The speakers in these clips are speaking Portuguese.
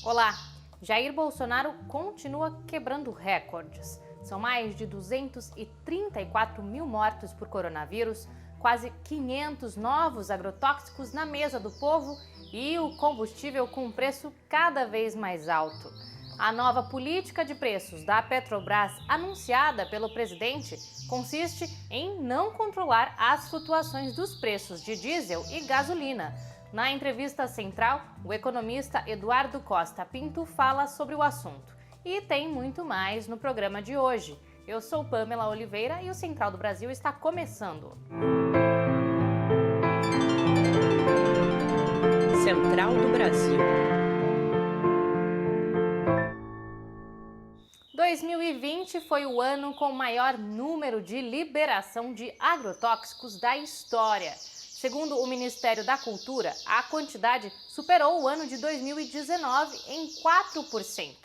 Olá! Jair Bolsonaro continua quebrando recordes. São mais de 234 mil mortos por coronavírus, quase 500 novos agrotóxicos na mesa do povo e o combustível com preço cada vez mais alto. A nova política de preços da Petrobras, anunciada pelo presidente, consiste em não controlar as flutuações dos preços de diesel e gasolina. Na entrevista central, o economista Eduardo Costa Pinto fala sobre o assunto. E tem muito mais no programa de hoje. Eu sou Pamela Oliveira e o Central do Brasil está começando. Central do Brasil. 2020 foi o ano com o maior número de liberação de agrotóxicos da história. Segundo o Ministério da Cultura, a quantidade superou o ano de 2019 em 4%.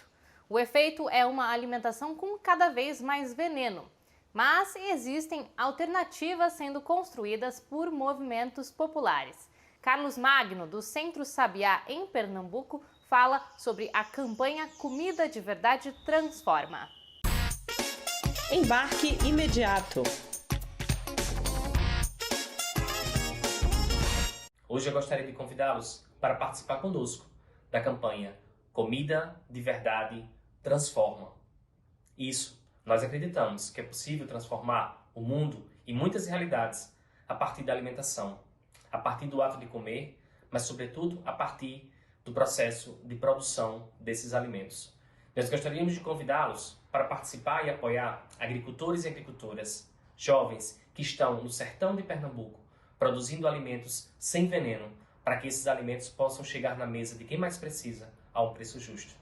O efeito é uma alimentação com cada vez mais veneno. Mas existem alternativas sendo construídas por movimentos populares. Carlos Magno, do Centro Sabiá, em Pernambuco, fala sobre a campanha Comida de Verdade Transforma. Embarque imediato. Hoje eu gostaria de convidá-los para participar conosco da campanha Comida de Verdade Transforma. Isso, nós acreditamos que é possível transformar o mundo e muitas realidades a partir da alimentação, a partir do ato de comer, mas sobretudo a partir do processo de produção desses alimentos. Nós gostaríamos de convidá-los para participar e apoiar agricultores e agricultoras, jovens que estão no sertão de Pernambuco, produzindo alimentos sem veneno, para que esses alimentos possam chegar na mesa de quem mais precisa a um preço justo.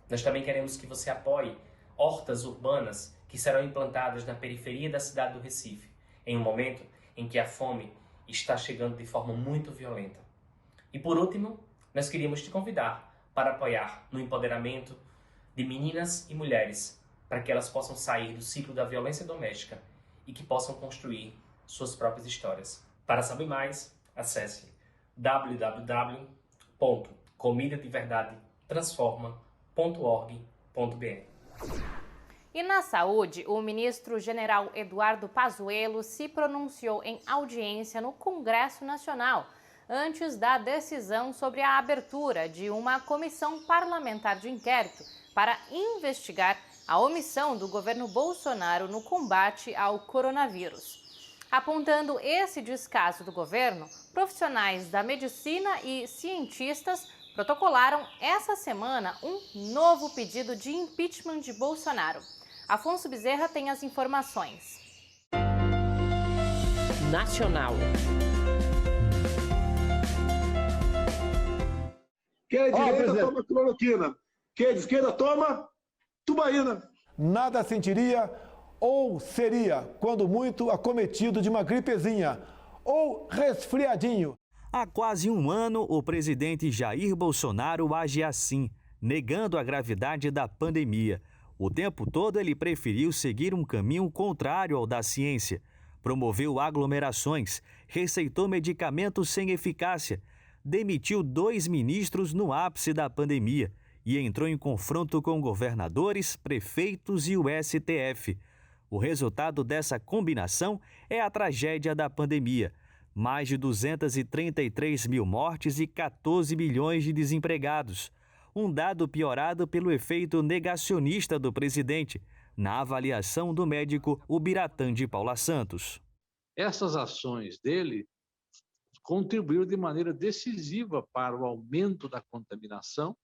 Nós também queremos que você apoie hortas urbanas que serão implantadas na periferia da cidade do Recife, em um momento em que a fome está chegando de forma muito violenta. E por último, nós queríamos te convidar para apoiar no empoderamento de meninas e mulheres, para que elas possam sair do ciclo da violência doméstica e que possam construir suas próprias histórias. Para saber mais, acesse www.comidadeverdadetransforma.org.br. E na saúde, o ministro-general Eduardo Pazuello se pronunciou em audiência no Congresso Nacional, antes da decisão sobre a abertura de uma comissão parlamentar de inquérito para investigar a omissão do governo Bolsonaro no combate ao coronavírus. Apontando esse descaso do governo, profissionais da medicina e cientistas protocolaram essa semana um novo pedido de impeachment de Bolsonaro. Afonso Bezerra tem as informações. Nacional. Quem é de direita toma cloroquina. Quem é de esquerda toma tubaína. Nada sentiria ou seria, quando muito, acometido de uma gripezinha ou resfriadinho. Há quase um ano, o presidente Jair Bolsonaro age assim, negando a gravidade da pandemia. O tempo todo ele preferiu seguir um caminho contrário ao da ciência. Promoveu aglomerações, receitou medicamentos sem eficácia, demitiu 2 ministros no ápice da pandemia e entrou em confronto com governadores, prefeitos e o STF. O resultado dessa combinação é a tragédia da pandemia. Mais de 233 mil mortes e 14 milhões de desempregados. Um dado piorado pelo efeito negacionista do presidente, na avaliação do médico Ubiratã de Paula Santos. Essas ações dele contribuíram de maneira decisiva para o aumento da contaminação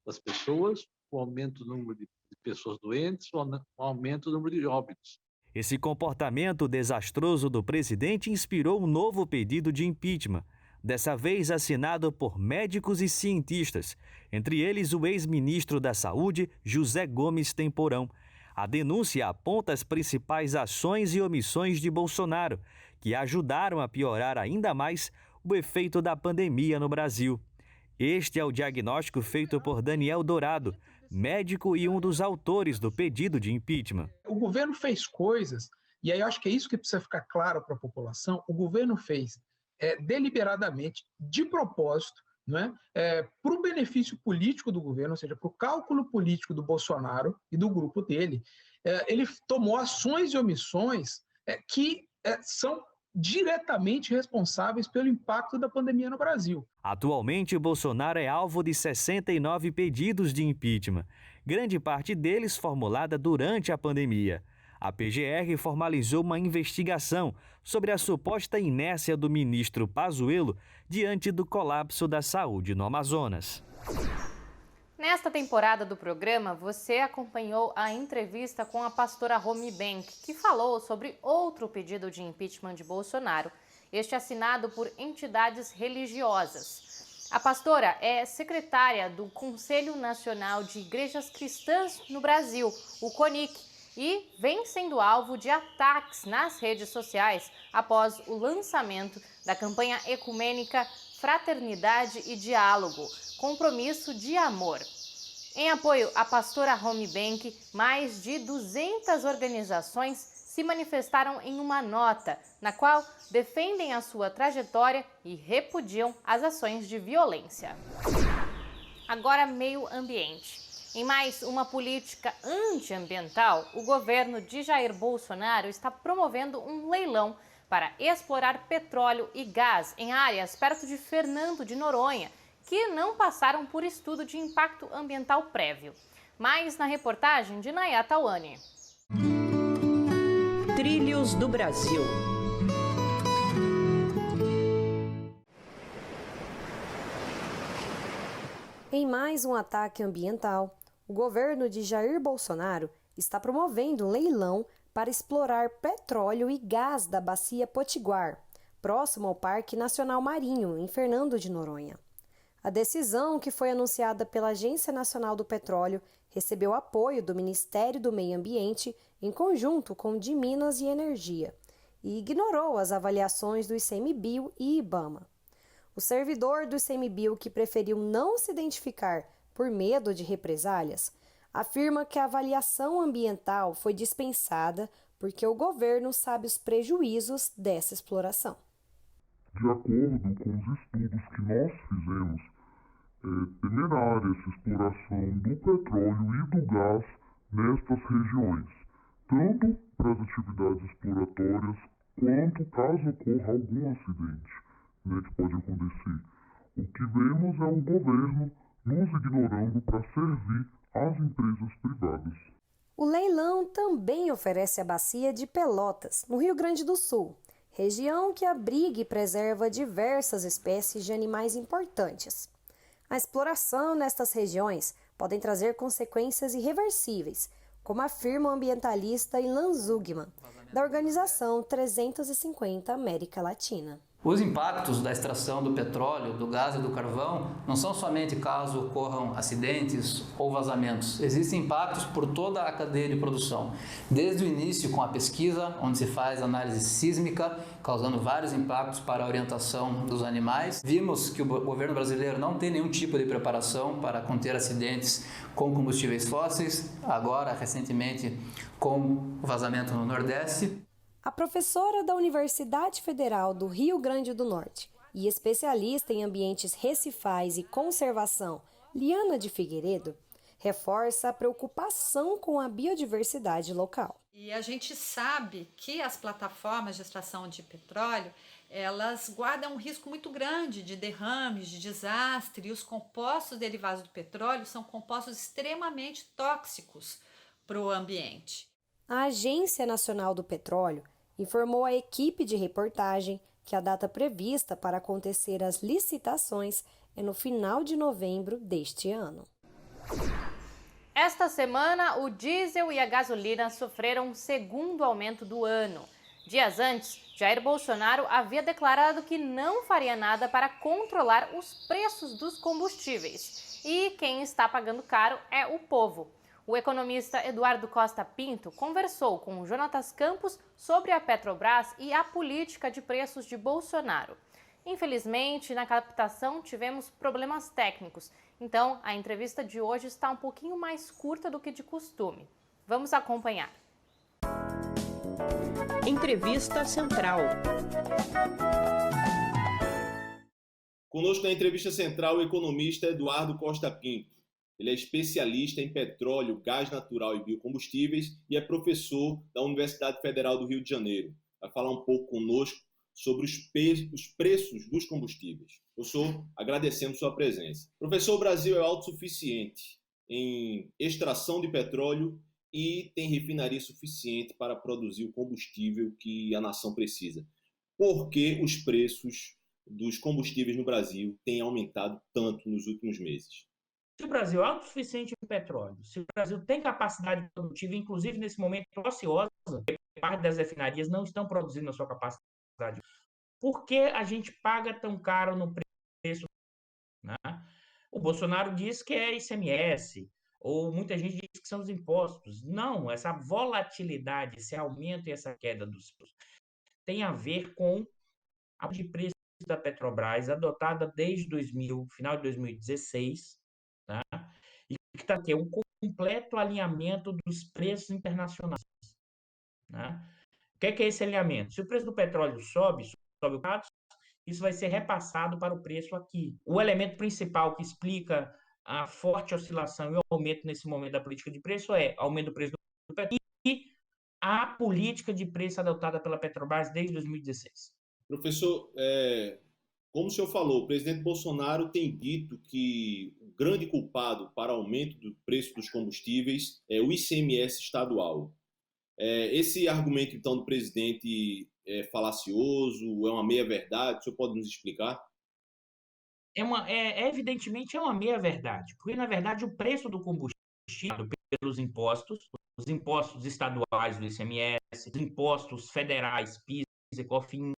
das pessoas, o aumento do número de pessoas doentes, o aumento do número de óbitos. Esse comportamento desastroso do presidente inspirou um novo pedido de impeachment, dessa vez assinado por médicos e cientistas, entre eles o ex-ministro da Saúde, José Gomes Temporão. A denúncia aponta as principais ações e omissões de Bolsonaro, que ajudaram a piorar ainda mais o efeito da pandemia no Brasil. Este é o diagnóstico feito por Daniel Dourado, médico e um dos autores do pedido de impeachment. O governo fez coisas, e aí eu acho que é isso que precisa ficar claro para a população, o governo fez deliberadamente, de propósito, não é? Para o benefício político do governo, ou seja, para o cálculo político do Bolsonaro e do grupo dele, ele tomou ações e omissões que são diretamente responsáveis pelo impacto da pandemia no Brasil. Atualmente, Bolsonaro é alvo de 69 pedidos de impeachment, grande parte deles formulada durante a pandemia. A PGR formalizou uma investigação sobre a suposta inércia do ministro Pazuello diante do colapso da saúde no Amazonas. Nesta temporada do programa, você acompanhou a entrevista com a pastora Romy Benck, que falou sobre outro pedido de impeachment de Bolsonaro, este assinado por entidades religiosas. A pastora é secretária do Conselho Nacional de Igrejas Cristãs no Brasil, o CONIC, e vem sendo alvo de ataques nas redes sociais após o lançamento da campanha ecumênica Fraternidade e Diálogo, Compromisso de Amor. Em apoio à pastora Romy Benck, mais de 200 organizações se manifestaram em uma nota, na qual defendem a sua trajetória e repudiam as ações de violência. Agora, meio ambiente. Em mais uma política antiambiental, o governo de Jair Bolsonaro está promovendo um leilão para explorar petróleo e gás em áreas perto de Fernando de Noronha, que não passaram por estudo de impacto ambiental prévio. Mais na reportagem de Nayá Tawani. Trilhos do Brasil. Em mais um ataque ambiental, o governo de Jair Bolsonaro está promovendo um leilão para explorar petróleo e gás da Bacia Potiguar, próximo ao Parque Nacional Marinho, em Fernando de Noronha. A decisão, que foi anunciada pela Agência Nacional do Petróleo, recebeu apoio do Ministério do Meio Ambiente em conjunto com o de Minas e Energia e ignorou as avaliações do ICMBio e IBAMA. O servidor do ICMBio, que preferiu não se identificar por medo de represálias, afirma que a avaliação ambiental foi dispensada porque o governo sabe os prejuízos dessa exploração. De acordo com os estudos que nós fizemos, temerária essa exploração do petróleo e do gás nestas regiões, tanto para as atividades exploratórias, quanto caso ocorra algum acidente, que pode acontecer. O que vemos é o governo nos ignorando para servir às empresas privadas. O leilão também oferece a bacia de Pelotas, no Rio Grande do Sul, região que abriga e preserva diversas espécies de animais importantes. A exploração nestas regiões pode trazer consequências irreversíveis, como afirma o ambientalista Ilan Zugman, da organização 350 América Latina. Os impactos da extração do petróleo, do gás e do carvão não são somente caso ocorram acidentes ou vazamentos. Existem impactos por toda a cadeia de produção. Desde o início com a pesquisa, onde se faz análise sísmica, causando vários impactos para a orientação dos animais. Vimos que o governo brasileiro não tem nenhum tipo de preparação para conter acidentes com combustíveis fósseis, agora recentemente com o vazamento no Nordeste. A professora da Universidade Federal do Rio Grande do Norte e especialista em ambientes recifais e conservação, Liana de Figueiredo, reforça a preocupação com a biodiversidade local. E a gente sabe que as plataformas de extração de petróleo, elas guardam um risco muito grande de derrames, de desastre, e os compostos derivados do petróleo são compostos extremamente tóxicos para o ambiente. A Agência Nacional do Petróleo informou à equipe de reportagem que a data prevista para acontecer as licitações é no final de novembro deste ano. Esta semana, o diesel e a gasolina sofreram um segundo aumento do ano. Dias antes, Jair Bolsonaro havia declarado que não faria nada para controlar os preços dos combustíveis. E quem está pagando caro é o povo. O economista Eduardo Costa Pinto conversou com o Jonatas Campos sobre a Petrobras e a política de preços de Bolsonaro. Infelizmente, na captação tivemos problemas técnicos, então a entrevista de hoje está um pouquinho mais curta do que de costume. Vamos acompanhar. Entrevista Central. Conosco na entrevista central o economista Eduardo Costa Pinto. Ele é especialista em petróleo, gás natural e biocombustíveis e é professor da Universidade Federal do Rio de Janeiro. Vai falar um pouco conosco sobre os preços dos combustíveis. Professor, agradecemos sua presença. Professor, o Brasil é autossuficiente em extração de petróleo e tem refinaria suficiente para produzir o combustível que a nação precisa. Por que os preços dos combustíveis no Brasil têm aumentado tanto nos últimos meses? Se o Brasil é autossuficiente em petróleo, se o Brasil tem capacidade produtiva, inclusive nesse momento ociosa, parte das refinarias não estão produzindo a sua capacidade, por que a gente paga tão caro no preço? Né? O Bolsonaro diz que é ICMS, ou muita gente diz que são os impostos. Não, essa volatilidade, esse aumento e essa queda dos preços tem a ver com a de preço da Petrobras, adotada desde final de 2016, tá? E que está aqui, um completo alinhamento dos preços internacionais. Né? O que é esse alinhamento? Se o preço do petróleo sobe o preço, isso vai ser repassado para o preço aqui. O elemento principal que explica a forte oscilação e o aumento nesse momento da política de preço é aumento do preço do petróleo e a política de preço adotada pela Petrobras desde 2016. Professor, como o senhor falou, o presidente Bolsonaro tem dito que o grande culpado para o aumento do preço dos combustíveis é o ICMS estadual. Esse argumento, então, do presidente é falacioso, é uma meia-verdade? O senhor pode nos explicar? Evidentemente é uma meia-verdade, porque, na verdade, o preço do combustível pelos impostos, os impostos estaduais do ICMS, os impostos federais, PIS e COFINS,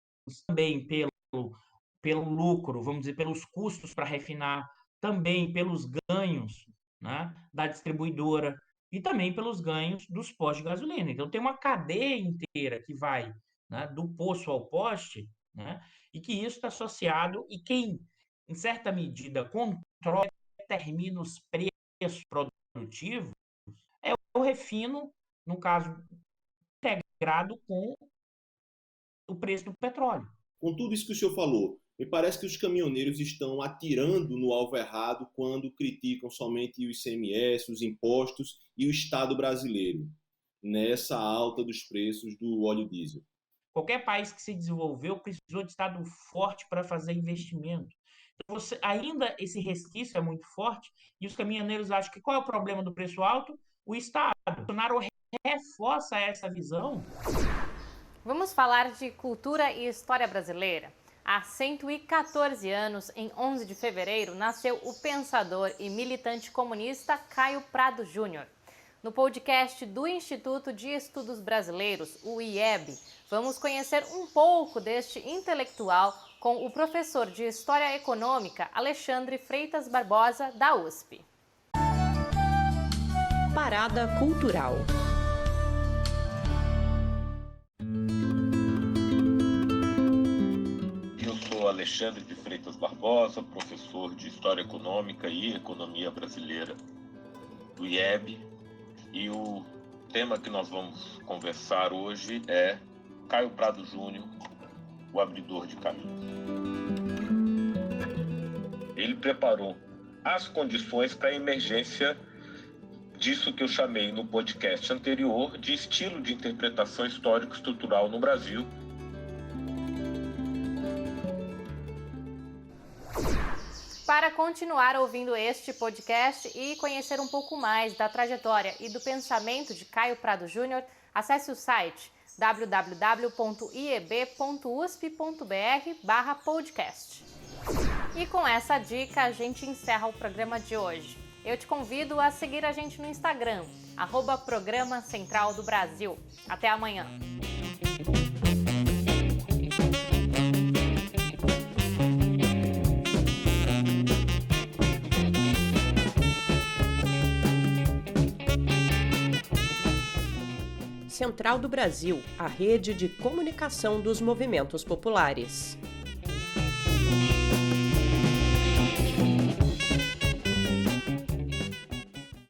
também pelo lucro, vamos dizer, pelos custos para refinar, também pelos ganhos, né, da distribuidora e também pelos ganhos dos postos de gasolina. Então, tem uma cadeia inteira que vai, né, do poço ao poste, né, e que isso está associado, e quem, em certa medida, controla e determina os preços produtivos é o refino, no caso, integrado com o preço do petróleo. Com tudo isso que o senhor falou, me parece que os caminhoneiros estão atirando no alvo errado quando criticam somente o ICMS, os impostos e o Estado brasileiro nessa alta dos preços do óleo diesel. Qualquer país que se desenvolveu precisou de Estado forte para fazer investimento. Então, ainda esse resquício é muito forte e os caminhoneiros acham que qual é o problema do preço alto? O Estado. O Bolsonaro reforça essa visão. Vamos falar de cultura e história brasileira. Há 114 anos, em 11 de fevereiro, nasceu o pensador e militante comunista Caio Prado Júnior. No podcast do Instituto de Estudos Brasileiros, o IEB, vamos conhecer um pouco deste intelectual com o professor de História Econômica Alexandre Freitas Barbosa, da USP. Parada Cultural. Alexandre de Freitas Barbosa, professor de História Econômica e Economia Brasileira do IEB, e o tema que nós vamos conversar hoje é Caio Prado Júnior, o abridor de caminhos. Ele preparou as condições para a emergência disso que eu chamei no podcast anterior de estilo de interpretação histórico-estrutural no Brasil. Para continuar ouvindo este podcast e conhecer um pouco mais da trajetória e do pensamento de Caio Prado Júnior, acesse o site www.ieb.usp.br/podcast. E com essa dica a gente encerra o programa de hoje. Eu te convido a seguir a gente no Instagram, @Programa Central do Brasil. Até amanhã! Central do Brasil, a rede de comunicação dos movimentos populares.